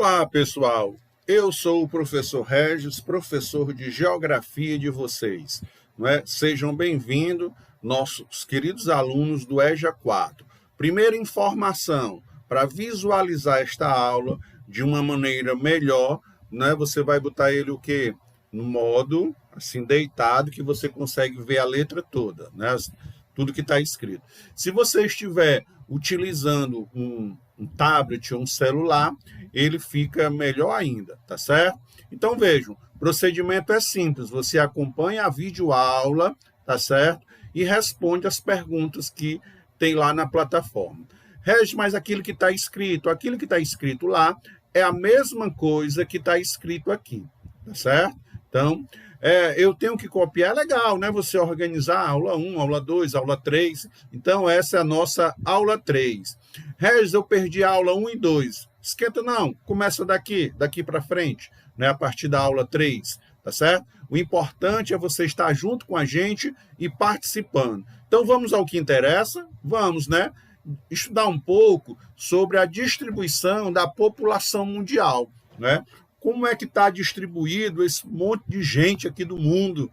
Olá, pessoal. Eu sou o professor Regis, professor de Geografia de vocês. Sejam bem-vindos, nossos queridos alunos do EJA 4. Primeira informação, para visualizar esta aula de uma maneira melhor, você vai botar ele o quê? No modo, assim, deitado, que você consegue ver a letra toda, tudo que está escrito. Se você estiver utilizando um tablet ou um celular, ele fica melhor ainda, tá certo? Então, vejam, o procedimento é simples, você acompanha a videoaula, tá certo? E responde as perguntas que tem lá na plataforma. Regis, mas aquilo que está escrito lá é a mesma coisa que está escrito aqui, tá certo? Então, eu tenho que copiar, legal, Você organizar a aula 1, aula 2, aula 3. Então, essa é a nossa aula 3. Regis, eu perdi a aula 1 e 2. Esquenta não, começa daqui para frente, a partir da aula 3, tá certo? O importante é você estar junto com a gente e participando. Então, vamos ao que interessa? Vamos, estudar um pouco sobre a distribuição da população mundial, Como é que está distribuído esse monte de gente aqui do mundo,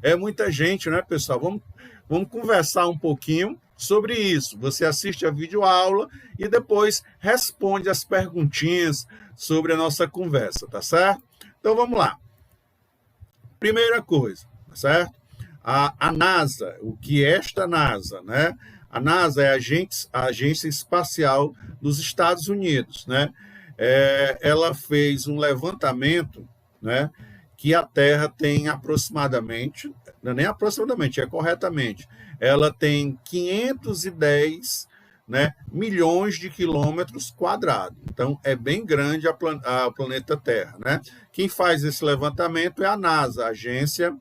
É muita gente, pessoal? Vamos conversar um pouquinho sobre isso. Você assiste a videoaula e depois responde as perguntinhas sobre a nossa conversa, tá certo? Então, vamos lá. Primeira coisa, tá certo? A NASA, o que é esta NASA, A NASA é a Agência Espacial dos Estados Unidos, Ela fez um levantamento, que a Terra tem aproximadamente, não é nem aproximadamente, é corretamente, ela tem 510 milhões de quilômetros quadrados. Então, é bem grande a planeta Terra. Quem faz esse levantamento é a NASA, a Agência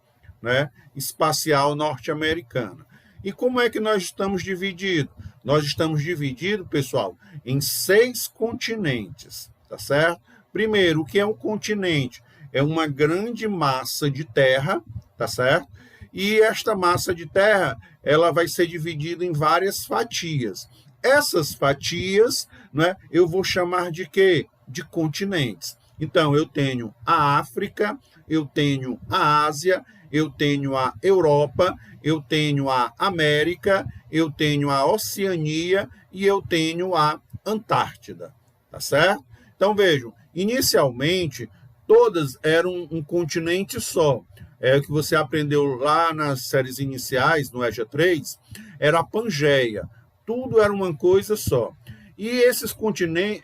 Espacial Norte-Americana. E como é que nós estamos divididos? Nós estamos divididos, pessoal, em 6 continentes, tá certo? Primeiro, o que é um continente? É uma grande massa de terra, tá certo? E esta massa de terra, ela vai ser dividida em várias fatias. Essas fatias, eu vou chamar de quê? De continentes. Então, eu tenho a África, eu tenho a Ásia, eu tenho a Europa, eu tenho a América, eu tenho a Oceania e eu tenho a Antártida, tá certo? Então, vejam, inicialmente, todas eram um continente só. É o que você aprendeu lá nas séries iniciais, no EJA 3, era a Pangeia. Tudo era uma coisa só. E esses continentes,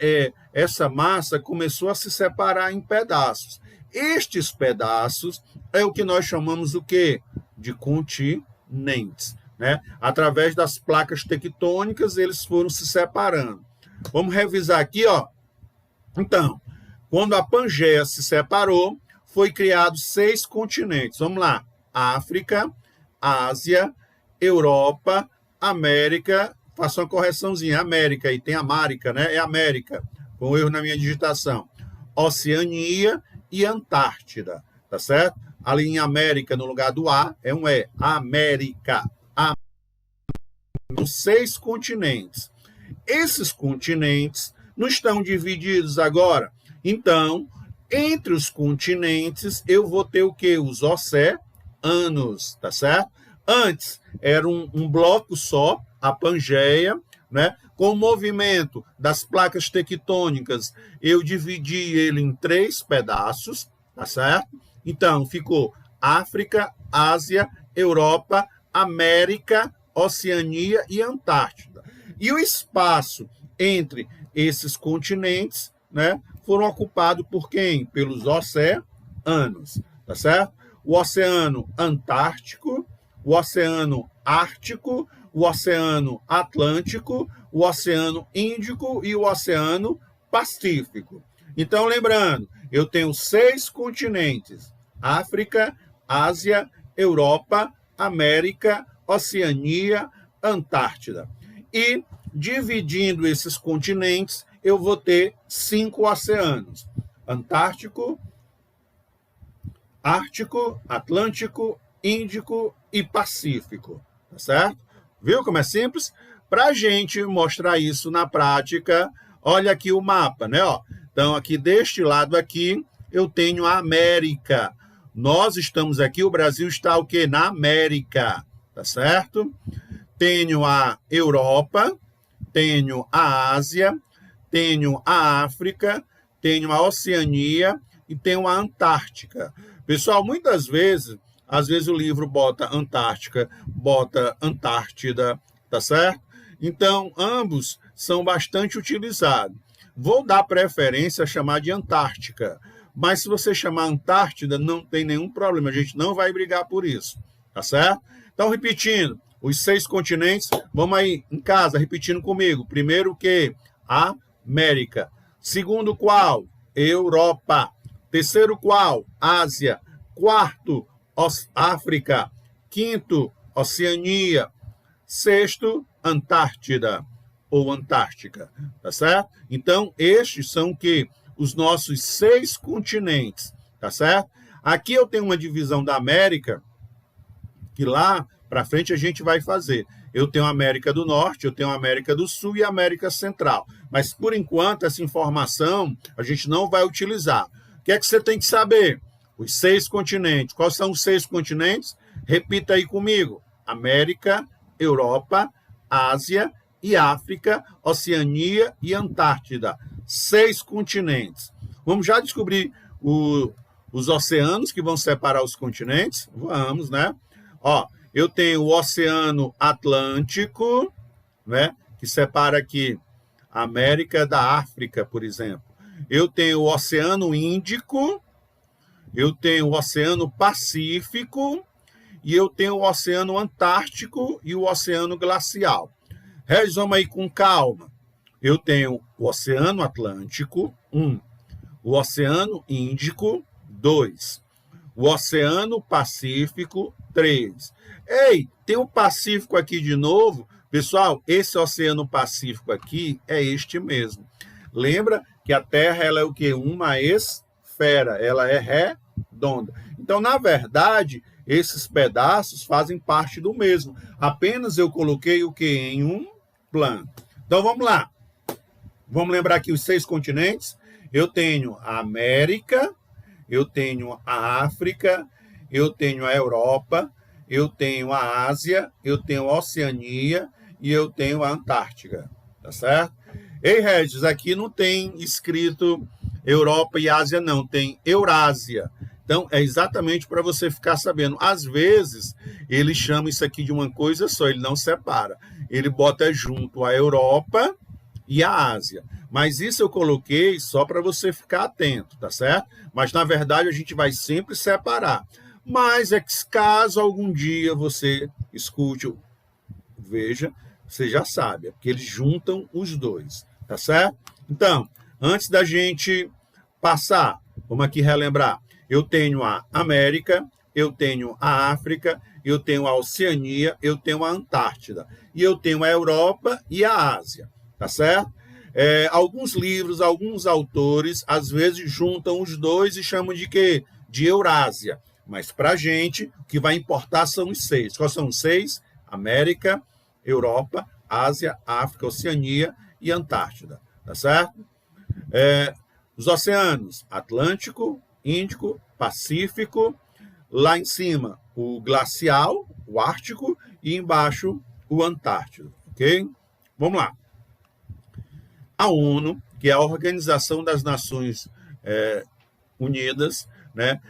essa massa começou a se separar em pedaços. Estes pedaços é o que nós chamamos o quê? De continentes. Através das placas tectônicas, eles foram se separando. Vamos revisar aqui, ó. Então, quando a Pangeia se separou, foi criado 6 continentes. Vamos lá. África, Ásia, Europa, América. Faça uma correçãozinha. América, e tem América, É América, com erro na minha digitação. Oceania e Antártida, tá certo? Ali em América, no lugar do A, é um E. América. 6 continentes. Esses continentes não estão divididos agora. Então, entre os continentes, eu vou ter o quê? Os oceanos, tá certo? Antes, era um bloco só, a Pangeia, Com o movimento das placas tectônicas, eu dividi ele em 3 pedaços, tá certo? Então, ficou África, Ásia, Europa, América, Oceania e Antártida. E o espaço entre esses continentes, foram ocupados por quem? Pelos oceanos, tá certo? O Oceano Antártico, o Oceano Ártico, o Oceano Atlântico, o Oceano Índico e o Oceano Pacífico. Então, lembrando, eu tenho 6 continentes: África, Ásia, Europa, América, Oceania, Antártida. E, dividindo esses continentes, eu vou ter 5 oceanos: Antártico, Ártico, Atlântico, Índico e Pacífico, tá certo? Viu como é simples? Para a gente mostrar isso na prática, olha aqui o mapa, Então, aqui deste lado aqui, eu tenho a América. Nós estamos aqui, o Brasil está o quê? Na América, tá certo? Tenho a Europa, tenho a Ásia, tenho a África, tenho a Oceania e tenho a Antártica. Pessoal, muitas vezes, às vezes o livro bota Antártica, bota Antártida, tá certo? Então, ambos são bastante utilizados. Vou dar preferência a chamar de Antártica, mas se você chamar Antártida, não tem nenhum problema, a gente não vai brigar por isso, tá certo? Então, repetindo, os 6 continentes, vamos aí em casa, repetindo comigo. Primeiro que? América. Segundo qual? Europa. Terceiro qual? Ásia. Quarto, África. Quinto, Oceania. Sexto, Antártida ou Antártica, tá certo? Então, estes são que os nossos 6 continentes, tá certo? Aqui eu tenho uma divisão da América, que lá para frente a gente vai fazer. Eu tenho a América do Norte, eu tenho a América do Sul e a América Central. Mas, por enquanto, essa informação a gente não vai utilizar. O que é que você tem que saber? Os 6 continentes. Quais são os 6 continentes? Repita aí comigo. América, Europa, Ásia e África, Oceania e Antártida. 6 continentes. Vamos já descobrir os oceanos que vão separar os continentes? Vamos, né? Ó, eu tenho o Oceano Atlântico, né? Que separa aqui a América da África, por exemplo. Eu tenho o Oceano Índico, eu tenho o Oceano Pacífico e eu tenho o Oceano Antártico e o Oceano Glacial. Vamos aí com calma. Eu tenho o Oceano Atlântico, 1. O Oceano Índico, 2. O Oceano Pacífico, 3. Ei, tem um Pacífico aqui de novo. Pessoal, esse Oceano Pacífico aqui é este mesmo. Lembra que a Terra ela é o quê? Uma esfera, ela é redonda. Então, na verdade, esses pedaços fazem parte do mesmo. Apenas eu coloquei o quê? Em um plano. Então, vamos lá. Vamos lembrar aqui os 6 continentes. Eu tenho a América, eu tenho a África, eu tenho a Europa, eu tenho a Ásia, eu tenho a Oceania e eu tenho a Antártica. Tá certo? Ei, Regis, aqui não tem escrito Europa e Ásia, não. Tem Eurásia. Então, é exatamente para você ficar sabendo. Às vezes, ele chama isso aqui de uma coisa só, ele não separa. Ele bota junto a Europa e a Ásia. Mas isso eu coloquei só para você ficar atento, tá certo? Mas, na verdade, a gente vai sempre separar. Mas é que caso algum dia você escute, veja, você já sabe, é porque eles juntam os dois, tá certo? Então, antes da gente passar, vamos aqui relembrar. Eu tenho a América, eu tenho a África, eu tenho a Oceania, eu tenho a Antártida. E eu tenho a Europa e a Ásia, tá certo? Alguns livros, alguns autores, às vezes juntam os dois e chamam de quê? De Eurásia. Mas para a gente, o que vai importar são os 6. Quais são os 6? América, Europa, Ásia, África, Oceania e Antártida, tá certo? Os oceanos, Atlântico, Índico, Pacífico, lá em cima o glacial, o Ártico, e embaixo o Antártido, ok? Vamos lá. A ONU, que é a Organização das Nações Unidas, né,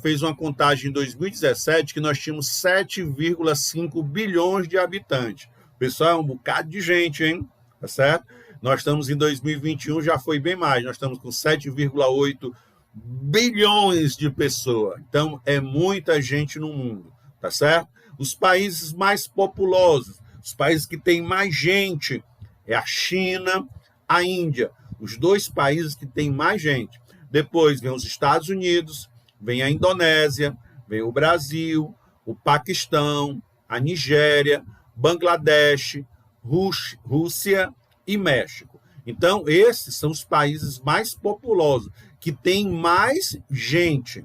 fez uma contagem em 2017 que nós tínhamos 7,5 bilhões de habitantes. Pessoal, é um bocado de gente, hein? Tá certo? Nós estamos em 2021, já foi bem mais. Nós estamos com 7,8 bilhões de pessoas. Então, é muita gente no mundo, tá certo? Os países mais populosos, os países que têm mais gente, é a China, a Índia. Os 2 países que têm mais gente. Depois vem os Estados Unidos, vem a Indonésia, vem o Brasil, o Paquistão, a Nigéria, Bangladesh, Rússia e México. Então, esses são os países mais populosos, que têm mais gente.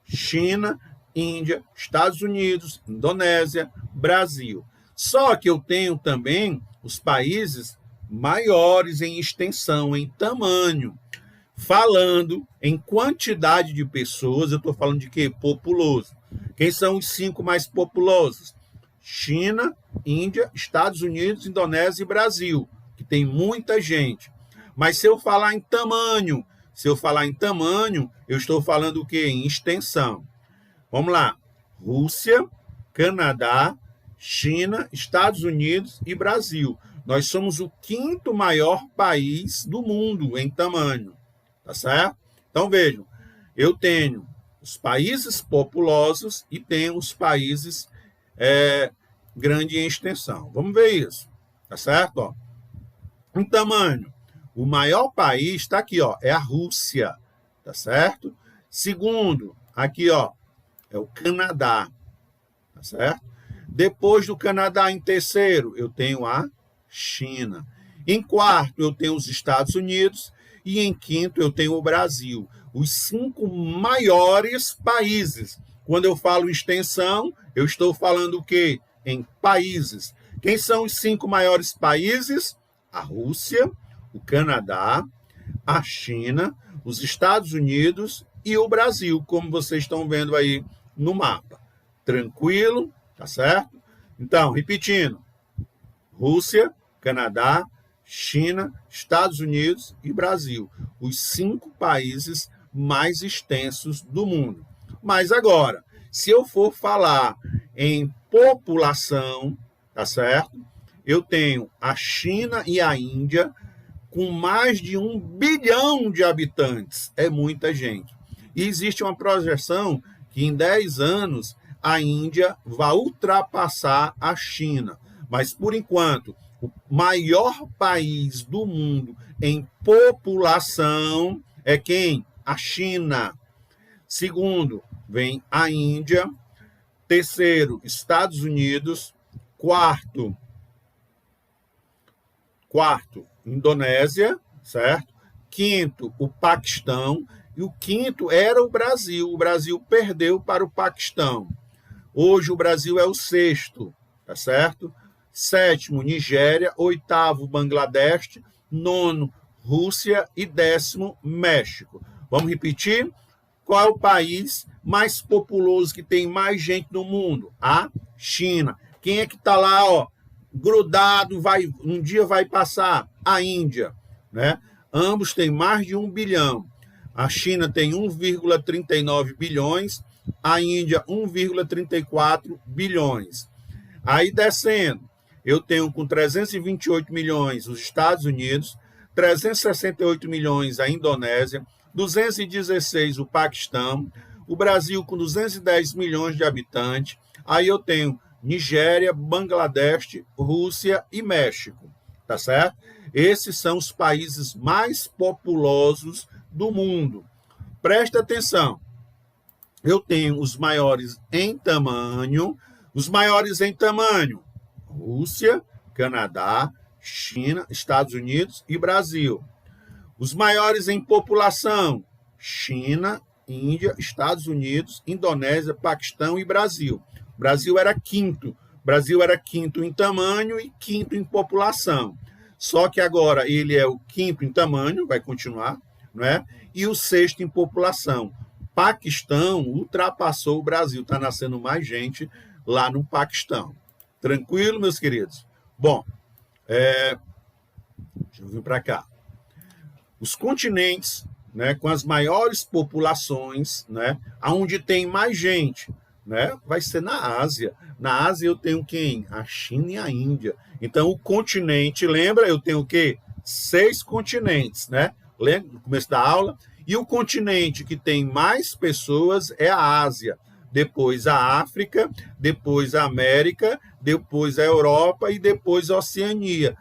China, Índia, Estados Unidos, Indonésia, Brasil. Só que eu tenho também os países maiores em extensão, em tamanho. Falando em quantidade de pessoas, eu estou falando de quê? Populoso. Quem são os 5 mais populosos? China, Índia, Estados Unidos, Indonésia e Brasil, que tem muita gente. Mas se eu falar em tamanho, eu estou falando o quê? Em extensão. Vamos lá. Rússia, Canadá, China, Estados Unidos e Brasil. Nós somos o 5º maior país do mundo em tamanho. Tá certo? Então, vejam, eu tenho os países populosos e tenho os países grandes em extensão. Vamos ver isso. Tá certo? Ó. Em tamanho, o maior país está aqui, ó, é a Rússia. Tá certo? Segundo, aqui, ó, é o Canadá. Tá certo? Depois do Canadá, em terceiro, eu tenho a China. Em quarto, eu tenho os Estados Unidos. E em quinto, eu tenho o Brasil. Os 5 maiores países. Quando eu falo extensão, eu estou falando o quê? Em países. Quem são os 5 maiores países? A Rússia, o Canadá, a China, os Estados Unidos e o Brasil, como vocês estão vendo aí no mapa. Tranquilo? Tá certo? Então, repetindo. Rússia, Canadá, China, Estados Unidos e Brasil. Os 5 países mais extensos do mundo. Mas agora, se eu for falar em população, tá certo? Eu tenho a China e a Índia com mais de 1 bilhão de habitantes. É muita gente. E existe uma projeção que em 10 anos a Índia vai ultrapassar a China. Mas, por enquanto, o maior país do mundo em população é quem? A China. Segundo, vem a Índia. Terceiro, Estados Unidos. Quarto, Indonésia, certo? Quinto, o Paquistão. E o quinto era o Brasil. O Brasil perdeu para o Paquistão. Hoje o Brasil é o 6º, tá certo? 7º, Nigéria. 8º, Bangladesh. 9º, Rússia. E 10º, México. Vamos repetir? Qual é o país mais populoso que tem mais gente no mundo? A China. Quem é que está lá, ó, grudado, um dia vai passar? A Índia, né? Ambos têm mais de 1 bilhão. A China tem 1,39 bilhões, a Índia 1,34 bilhões. Aí descendo, eu tenho com 328 milhões os Estados Unidos, 368 milhões a Indonésia, 216 o Paquistão, o Brasil com 210 milhões de habitantes. Aí eu tenho Nigéria, Bangladesh, Rússia e México, tá certo? Esses são os países mais populosos do mundo. Presta atenção. Eu tenho os maiores em tamanho. Rússia, Canadá, China, Estados Unidos e Brasil. Os maiores em população, China, Índia, Estados Unidos, Indonésia, Paquistão e Brasil. O Brasil era quinto. Brasil era quinto em tamanho e quinto em população. Só que agora ele é o quinto em tamanho, vai continuar, não é? E o 6º em população. Paquistão ultrapassou o Brasil, está nascendo mais gente lá no Paquistão. Tranquilo, meus queridos? Bom, deixa eu vir para cá. Os continentes, né, com as maiores populações, né, onde tem mais gente, né, vai ser na Ásia. Na Ásia eu tenho quem? A China e a Índia. Então o continente, lembra? Eu tenho o quê? 6 continentes, né? Lembra no começo da aula? E o continente que tem mais pessoas é a Ásia. Depois a África, depois a América, depois a Europa e depois a Oceania,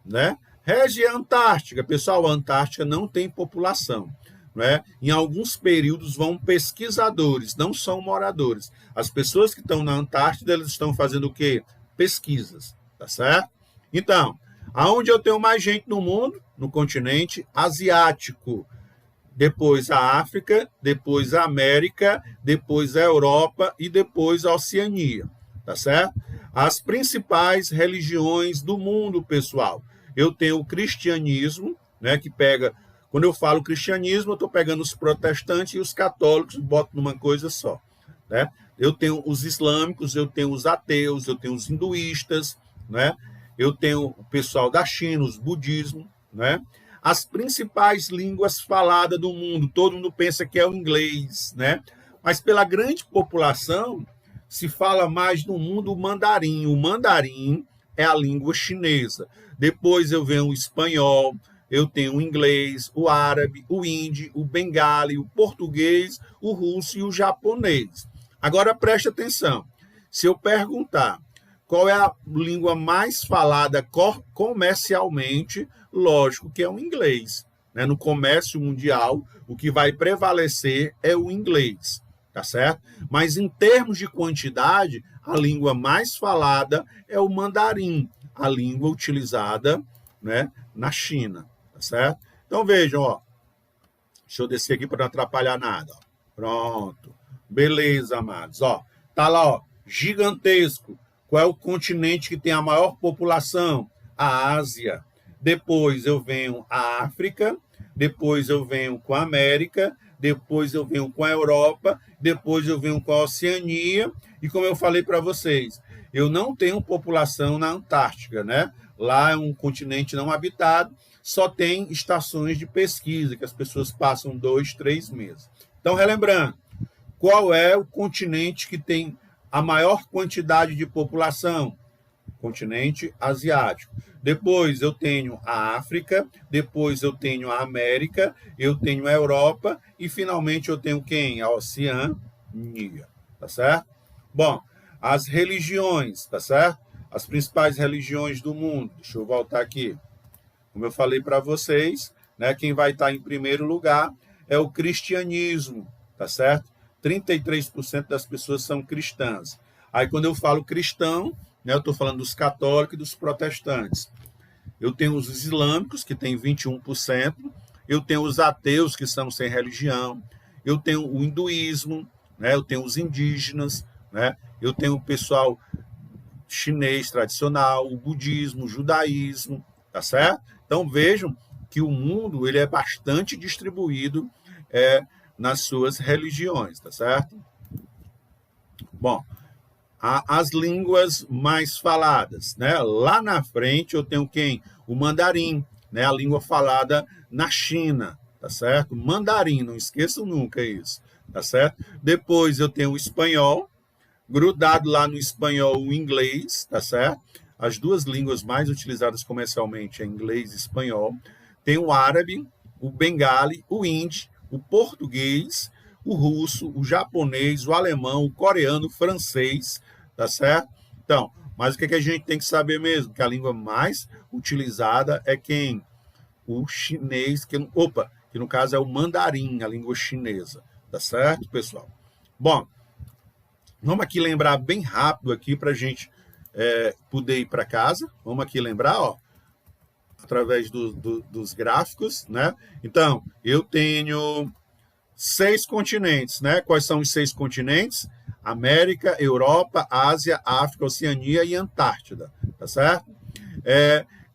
né? Região Antártica. Pessoal, a Antártica não tem população, né? Em alguns períodos vão pesquisadores, não são moradores. As pessoas que estão na Antártida, elas estão fazendo o quê? Pesquisas, tá certo? Então, aonde eu tenho mais gente no mundo? No continente asiático. Depois a África, depois a América, depois a Europa e depois a Oceania, tá certo? As principais religiões do mundo, pessoal. Eu tenho o cristianismo, né, que pega Quando eu falo cristianismo, eu estou pegando os protestantes e os católicos e boto numa coisa só, né? Eu tenho os islâmicos, eu tenho os ateus, eu tenho os hinduístas, né? Eu tenho o pessoal da China, os budismo, né? As principais línguas faladas do mundo, todo mundo pensa que é o inglês, né? Mas pela grande população, se fala mais no mundo o mandarim. O mandarim é a língua chinesa. Depois eu venho o espanhol, eu tenho o inglês, o árabe, o hindi, o bengali, o português, o russo e o japonês. Agora preste atenção. Se eu perguntar qual é a língua mais falada comercialmente, lógico que é o inglês, né? No comércio mundial, o que vai prevalecer é o inglês, tá certo? Mas em termos de quantidade, a língua mais falada é o mandarim, a língua utilizada, né, na China, tá certo? Então vejam, ó, deixa eu descer aqui para não atrapalhar nada. Ó. Pronto, beleza, amados. Ó, tá lá, ó, gigantesco. Qual é o continente que tem a maior população? A Ásia. Depois eu venho a África, depois eu venho com a América, depois eu venho com a Europa, depois eu venho com a Oceania, e como eu falei para vocês, eu não tenho população na Antártica, né? Lá é um continente não habitado, só tem estações de pesquisa, que as pessoas passam 2, 3 meses. Então, relembrando, qual é o continente que tem a maior quantidade de população? Continente asiático. Depois eu tenho a África, depois eu tenho a América, eu tenho a Europa e finalmente eu tenho quem? A Oceania, tá certo? Bom, as religiões, tá certo? As principais religiões do mundo. Deixa eu voltar aqui. Como eu falei para vocês, né, quem vai estar em primeiro lugar é o cristianismo, tá certo? 33% das pessoas são cristãs. Aí quando eu falo cristão, né, eu estou falando dos católicos e dos protestantes. Eu tenho os islâmicos, que tem 21%, eu tenho os ateus, que são sem religião, eu tenho o hinduísmo, né, eu tenho os indígenas, né, eu tenho o pessoal chinês tradicional, o budismo, o judaísmo, tá certo? Então vejam que o mundo ele é bastante distribuído nas suas religiões, tá certo? Bom, as línguas mais faladas, né? Lá na frente eu tenho quem? O mandarim, né? A língua falada na China, tá certo? Mandarim, não esqueçam nunca isso, tá certo? Depois eu tenho o espanhol, grudado lá no espanhol o inglês, tá certo? As duas línguas mais utilizadas comercialmente é inglês e espanhol. Tem o árabe, o bengali, o hindi, o português, o russo, o japonês, o alemão, o coreano, o francês, tá certo? Então, mas o que a gente tem que saber mesmo? Que a língua mais utilizada é quem? O chinês, que no caso é o mandarim, a língua chinesa, tá certo, pessoal? Bom, vamos aqui lembrar bem rápido aqui para a gente poder ir para casa. Vamos aqui lembrar, ó, através dos gráficos, né? Então, eu tenho 6 continentes, né? Quais são os 6 continentes? América, Europa, Ásia, África, Oceania e Antártida, tá certo?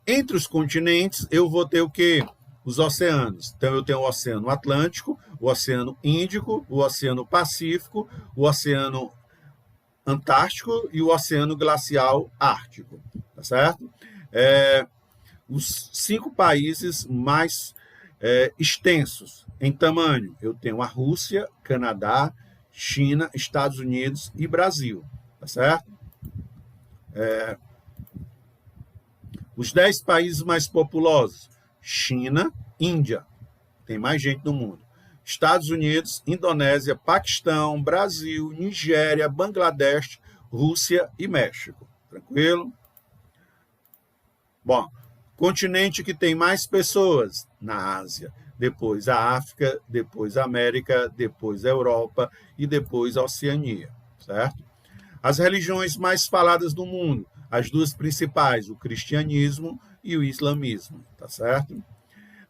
Entre os continentes, eu vou ter o quê? Os oceanos. Então, eu tenho o Oceano Atlântico, o Oceano Índico, o Oceano Pacífico, o Oceano Antártico e o Oceano Glacial Ártico, tá certo? Os 5 países mais extensos em tamanho, eu tenho a Rússia, Canadá, China, Estados Unidos e Brasil, tá certo? Os 10 países mais populosos, China, Índia, tem mais gente no mundo. Estados Unidos, Indonésia, Paquistão, Brasil, Nigéria, Bangladesh, Rússia e México. Tranquilo? Bom, continente que tem mais pessoas na Ásia, depois a África, depois a América, depois a Europa e depois a Oceania, certo? As religiões mais faladas do mundo, as duas principais, o cristianismo e o islamismo, tá certo?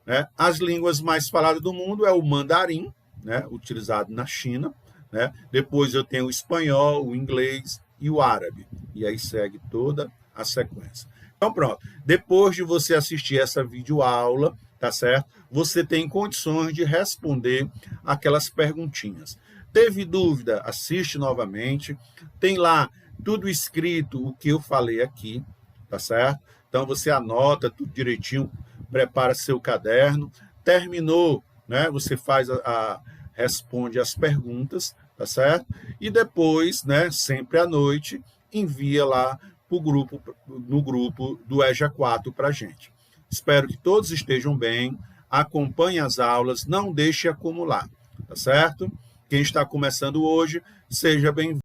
Né? As línguas mais faladas do mundo é o mandarim, né, utilizado na China, né? Depois eu tenho o espanhol, o inglês e o árabe, e aí segue toda a sequência. Então pronto, depois de você assistir essa videoaula, tá certo? Você tem condições de responder aquelas perguntinhas. Teve dúvida? Assiste novamente. Tem lá tudo escrito, o que eu falei aqui, tá certo? Então você anota tudo direitinho, prepara seu caderno. Terminou, né? Você responde as perguntas, tá certo? E depois, né, sempre à noite, envia lá no grupo do EJA 4 para a gente. Espero que todos estejam bem, acompanhem as aulas, não deixe acumular, tá certo? Quem está começando hoje, seja bem-vindo.